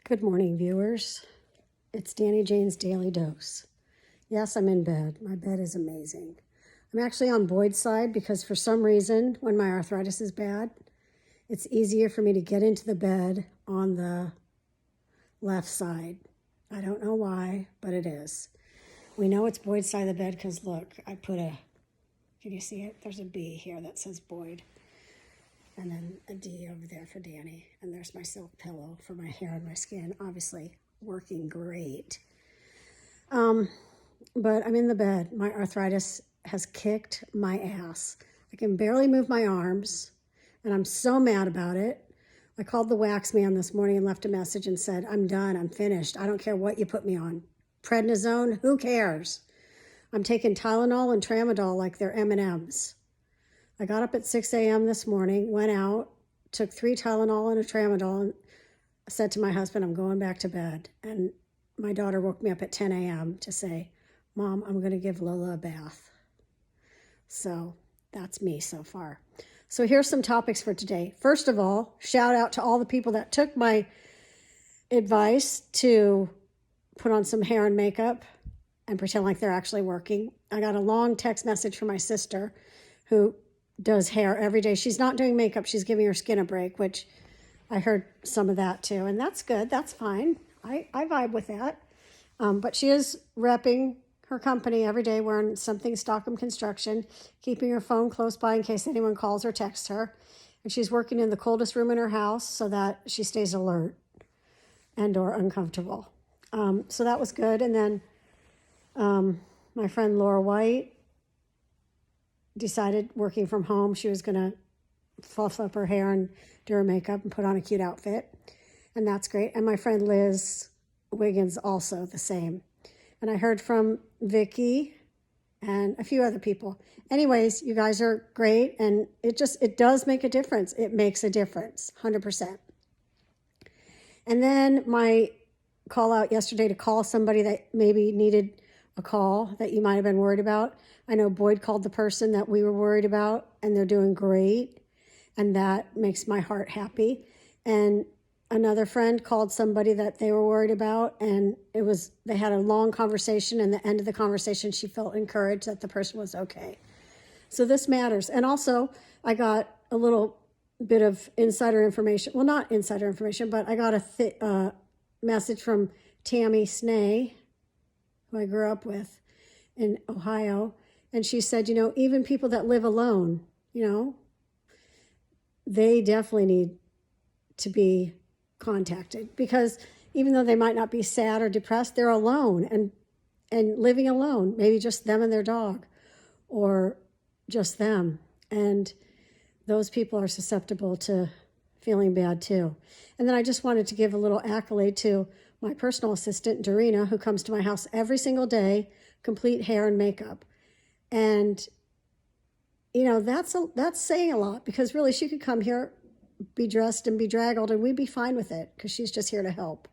Good morning, viewers. It's Dani Jane's Daily Dose. Yes, I'm in bed. My bed is amazing. I'm actually on Boyd's side because for some reason, when my arthritis is bad, it's easier for me to get into the bed on the left side. I don't know why, but it is. We know it's Boyd's side of the bed because look, I put can you see it? There's a B here that says Boyd. And then a D over there for Dani. And there's my silk pillow for my hair and my skin. Obviously working great. But I'm in the bed. My arthritis has kicked my ass. I can barely move my arms. And I'm so mad about it. I called the wax man this morning and left a message and said, I'm done. I'm finished. I don't care what you put me on. Prednisone, who cares? I'm taking Tylenol and Tramadol like they're M&Ms. I got up at 6 a.m. this morning, went out, took 3 Tylenol and a Tramadol, and said to my husband, I'm going back to bed. And my daughter woke me up at 10 a.m. to say, Mom, I'm going to give Lola a bath. So that's me so far. So here's some topics for today. First of all, shout out to all the people that took my advice to put on some hair and makeup and pretend like they're actually working. I got a long text message from my sister who does hair every day. She's not doing makeup. She's giving her skin a break, which I heard some of that too. And that's good. That's fine. I vibe with that. But she is repping her company every day, wearing something Stockham Construction, keeping her phone close by in case anyone calls or texts her. And she's working in the coldest room in her house so that she stays alert and or uncomfortable. So that was good. And then my friend Laura White decided working from home, she was going to fluff up her hair and do her makeup and put on a cute outfit. And that's great. And my friend Liz Wiggins also the same. And I heard from Vicky and a few other people. Anyways, you guys are great. And it does make a difference. It makes a difference, 100%. And then my call out yesterday to call somebody that maybe needed a call that you might have been worried about. I know Boyd called the person that we were worried about, and they're doing great, and that makes my heart happy. And another friend called somebody that they were worried about, and they had a long conversation, and at the end of the conversation, she felt encouraged that the person was okay. So this matters. And also, I got a little bit of insider information. Well, not insider information, but I got a message from Tammy Snee, who I grew up with in Ohio. And she said, even people that live alone, they definitely need to be contacted, because even though they might not be sad or depressed, they're alone and living alone, maybe just them and their dog or just them. And those people are susceptible to feeling bad too. And then I just wanted to give a little accolade to my personal assistant, Dorina, who comes to my house every single day, complete hair and makeup. And, that's saying a lot, because really she could come here, be dressed and be draggled, and we'd be fine with it because she's just here to help.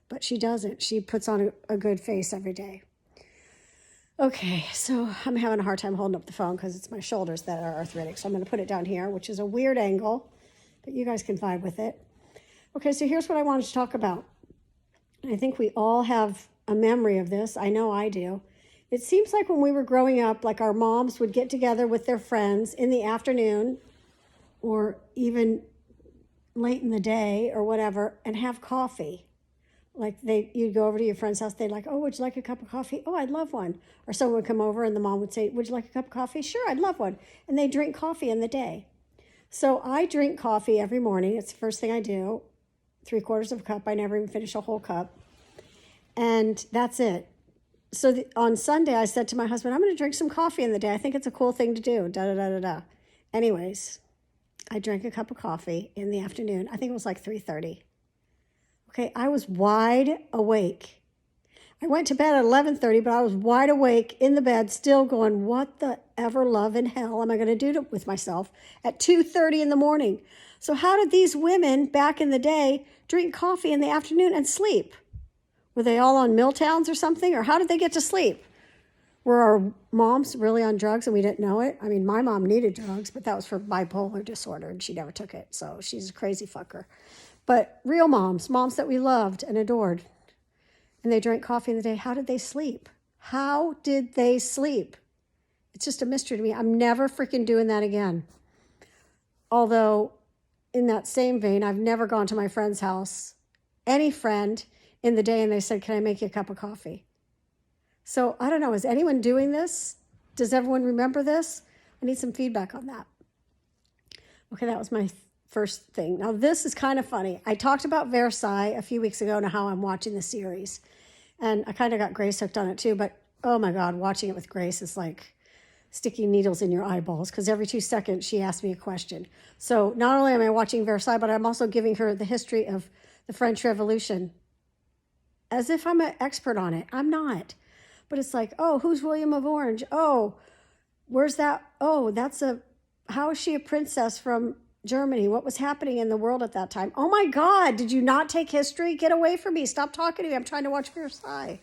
But she doesn't. She puts on a good face every day. Okay, so I'm having a hard time holding up the phone because it's my shoulders that are arthritic. So I'm going to put it down here, which is a weird angle, but you guys can vibe with it. Okay, so here's what I wanted to talk about. I think we all have a memory of this. I know I do. It seems like when we were growing up, like our moms would get together with their friends in the afternoon or even late in the day or whatever and have coffee. Like you'd go over to your friend's house, they'd like, oh, would you like a cup of coffee? Oh, I'd love one. Or someone would come over and the mom would say, would you like a cup of coffee? Sure, I'd love one. And they drink coffee in the day. So I drink coffee every morning. It's the first thing I do. 3/4 of a cup. I never even finish a whole cup. And that's it. So on Sunday, I said to my husband, I'm going to drink some coffee in the day. I think it's a cool thing to do. Da-da-da-da-da. Anyways, I drank a cup of coffee in the afternoon. I think it was like 3:30. Okay, I was wide awake. I went to bed at 11:30, but I was wide awake in the bed, still going, what the ever love in hell am I going to do with myself at 2:30 in the morning? So how did these women back in the day drink coffee in the afternoon and sleep? Were they all on Milltowns or something? Or how did they get to sleep? Were our moms really on drugs and we didn't know it? I mean, my mom needed drugs, but that was for bipolar disorder and she never took it. So she's a crazy fucker. But real moms, moms that we loved and adored, and they drank coffee in the day, how did they sleep? How did they sleep? It's just a mystery to me. I'm never freaking doing that again. Although, in that same vein, I've never gone to my friend's house, any friend, in the day, and they said, can I make you a cup of coffee? So I don't know, is anyone doing this? Does everyone remember this? I need some feedback on that. Okay, that was my first thing. Now this is kind of funny. I talked about Versailles a few weeks ago and how I'm watching the series. And I kind of got Grace hooked on it too, but oh my God, watching it with Grace is like sticking needles in your eyeballs because every 2 seconds she asks me a question. So not only am I watching Versailles, but I'm also giving her the history of the French Revolution as if I'm an expert on it. I'm not. But it's like, oh, who's William of Orange? Oh, where's that? Oh, how is she a princess from Germany? What was happening in the world at that time? Oh my God, did you not take history? Get away from me. Stop talking to me. I'm trying to watch Versailles.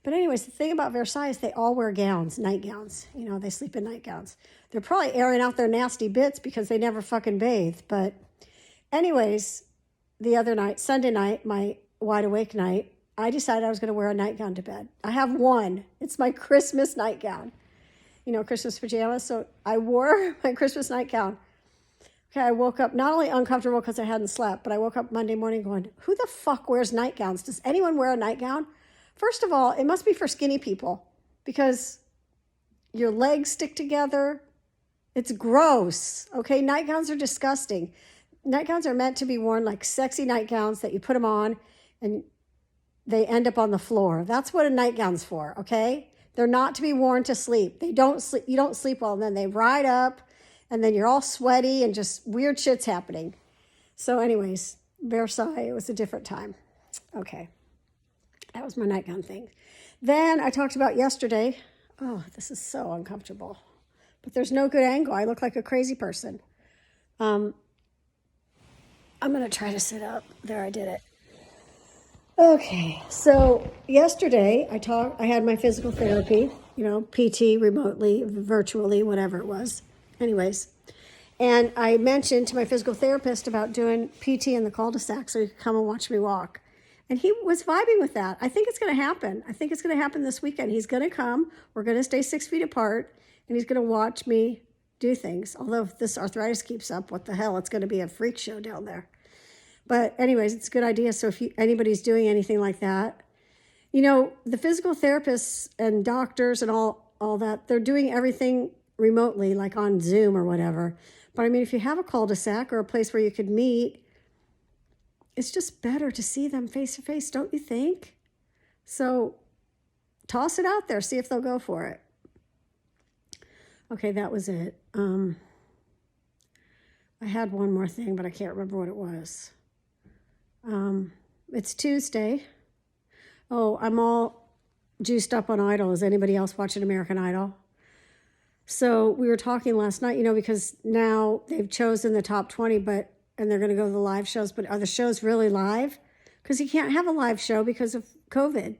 But anyways, the thing about Versailles is they all wear gowns, nightgowns. You know, they sleep in nightgowns. They're probably airing out their nasty bits because they never fucking bathe. But anyways, the other night, Sunday night, my wide awake night, I decided I was going to wear a nightgown to bed. I have one. It's my Christmas nightgown. You know, Christmas pajamas. So I wore my Christmas nightgown. Okay, I woke up not only uncomfortable because I hadn't slept, but I woke up Monday morning going, who the fuck wears nightgowns? Does anyone wear a nightgown? First of all, it must be for skinny people because your legs stick together. It's gross. Okay, nightgowns are disgusting. Nightgowns are meant to be worn like sexy nightgowns that you put them on and they end up on the floor. That's what a nightgown's for, okay? They're not to be worn to sleep. They don't sleep. You don't sleep well, and then they ride up, and then you're all sweaty, and just weird shit's happening. So anyways, Versailles, it was a different time. Okay, that was my nightgown thing. Then I talked about yesterday. Oh, this is so uncomfortable. But there's no good angle. I look like a crazy person. I'm going to try to sit up. There, I did it. Okay, so yesterday I had my physical therapy, you know, PT remotely, virtually, whatever it was. Anyways, and I mentioned to my physical therapist about doing PT in the cul-de-sac so he could come and watch me walk. And he was vibing with that. I think it's going to happen. I think it's going to happen this weekend. He's going to come. We're going to stay 6 feet apart, and he's going to watch me do things. Although if this arthritis keeps up, what the hell? It's going to be a freak show down there. But anyways, it's a good idea. So if anybody's doing anything like that, you know, the physical therapists and doctors and all that, they're doing everything remotely, like on Zoom or whatever. But I mean, if you have a cul-de-sac or a place where you could meet, it's just better to see them face to face, don't you think? So toss it out there, see if they'll go for it. Okay, that was it. I had one more thing, but I can't remember what it was. It's Tuesday. Oh, I'm all juiced up on Idol. Is anybody else watching American Idol? So we were talking last night, you know, because now they've chosen the top 20, and they're going to go to the live shows, but are the shows really live? Because you can't have a live show because of COVID.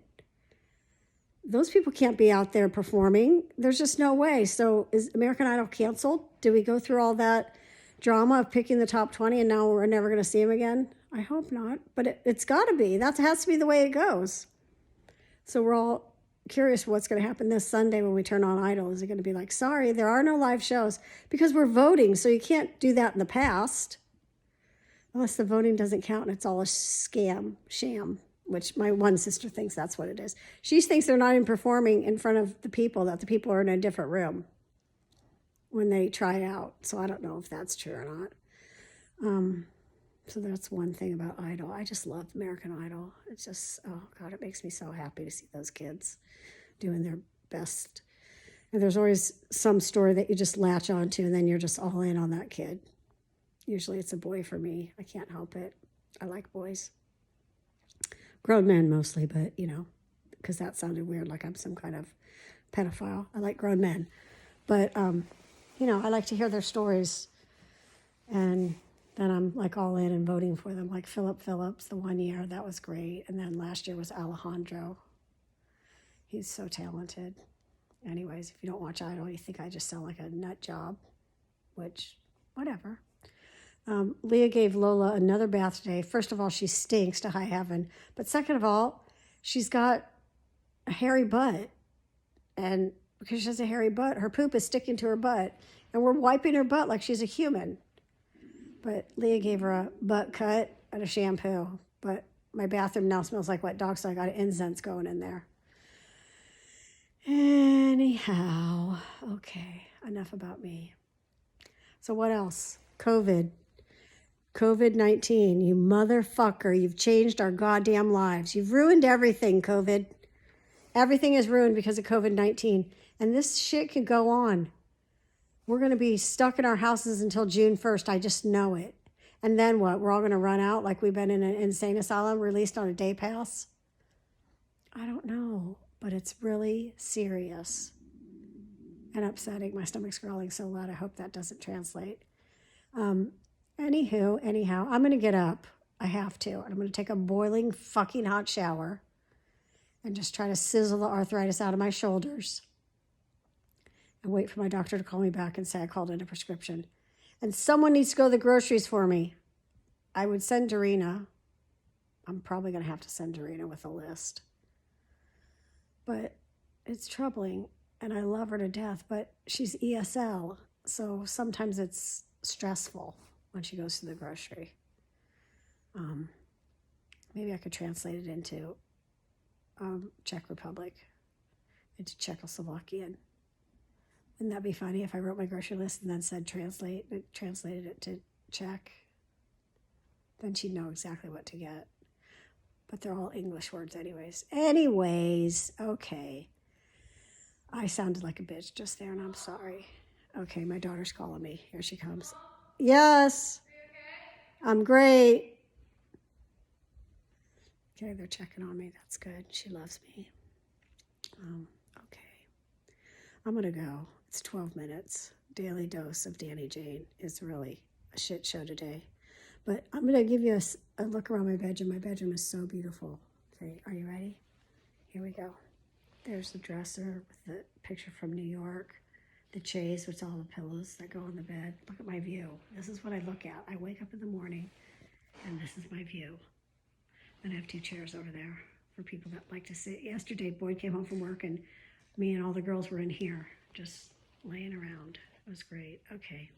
Those people can't be out there performing. There's just no way. So is American Idol canceled? Do we go through all that drama of picking the top 20 and now we're never going to see them again? I hope not, but it's got to be. That has to be the way it goes. So we're all curious what's going to happen this Sunday when we turn on Idol. Is it going to be like, sorry, there are no live shows? Because we're voting, so you can't do that in the past. Unless the voting doesn't count and it's all a sham, which my one sister thinks that's what it is. She thinks they're not even performing in front of the people, that the people are in a different room when they try it out. So I don't know if that's true or not. So that's one thing about Idol. I just love American Idol. It's just, oh God, it makes me so happy to see those kids doing their best. And there's always some story that you just latch onto and then you're just all in on that kid. Usually it's a boy for me. I can't help it. I like boys. Grown men mostly, but you know, because that sounded weird, like I'm some kind of pedophile. I like grown men. But, you know, I like to hear their stories. And then I'm like all in and voting for them. Like Philip Phillips, the 1 year, that was great. And then last year was Alejandro. He's so talented. Anyways, if you don't watch Idol, you think I just sound like a nut job, which, whatever. Leah gave Lola another bath today. First of all, she stinks to high heaven. But second of all, she's got a hairy butt. And because she has a hairy butt, her poop is sticking to her butt. And we're wiping her butt like she's a human. But Leah gave her a butt cut and a shampoo. But my bathroom now smells like wet dog, so I got incense going in there. Anyhow, okay, enough about me. So what else? COVID-19, you motherfucker. You've changed our goddamn lives. You've ruined everything, COVID. Everything is ruined because of COVID-19. And this shit could go on. We're going to be stuck in our houses until June 1st. I just know it. And then what? We're all going to run out like we've been in an insane asylum, released on a day pass? I don't know, but it's really serious and upsetting. My stomach's growling so loud. I hope that doesn't translate. Anyhow, I'm going to get up. I have to. And I'm going to take a boiling fucking hot shower and just try to sizzle the arthritis out of my shoulders and wait for my doctor to call me back and say I called in a prescription. And someone needs to go to the groceries for me. I would send Dorina. I'm probably going to have to send Dorina with a list. But it's troubling, and I love her to death, but she's ESL, so sometimes it's stressful when she goes to the grocery. Maybe I could translate it into Czech Republic, into Czechoslovakian. Wouldn't that be funny if I wrote my grocery list and then said translated it to Czech? Then she'd know exactly what to get. But they're all English words anyways. Okay. I sounded like a bitch just there, and I'm sorry. Okay, my daughter's calling me. Here she comes. Yes. Are you okay? I'm great. Okay, they're checking on me. That's good. She loves me. Okay. I'm going to go. It's 12 minutes. Daily dose of Dani Jane is really a shit show today. But I'm going to give you a look around my bedroom. My bedroom is so beautiful. Okay, are you ready? Here we go. There's the dresser with the picture from New York. The chaise with all the pillows that go on the bed. Look at my view. This is what I look at. I wake up in the morning, and this is my view. Then I have 2 chairs over there for people that like to sit. Yesterday, Boyd came home from work, and me and all the girls were in here just laying around. It was great. Okay.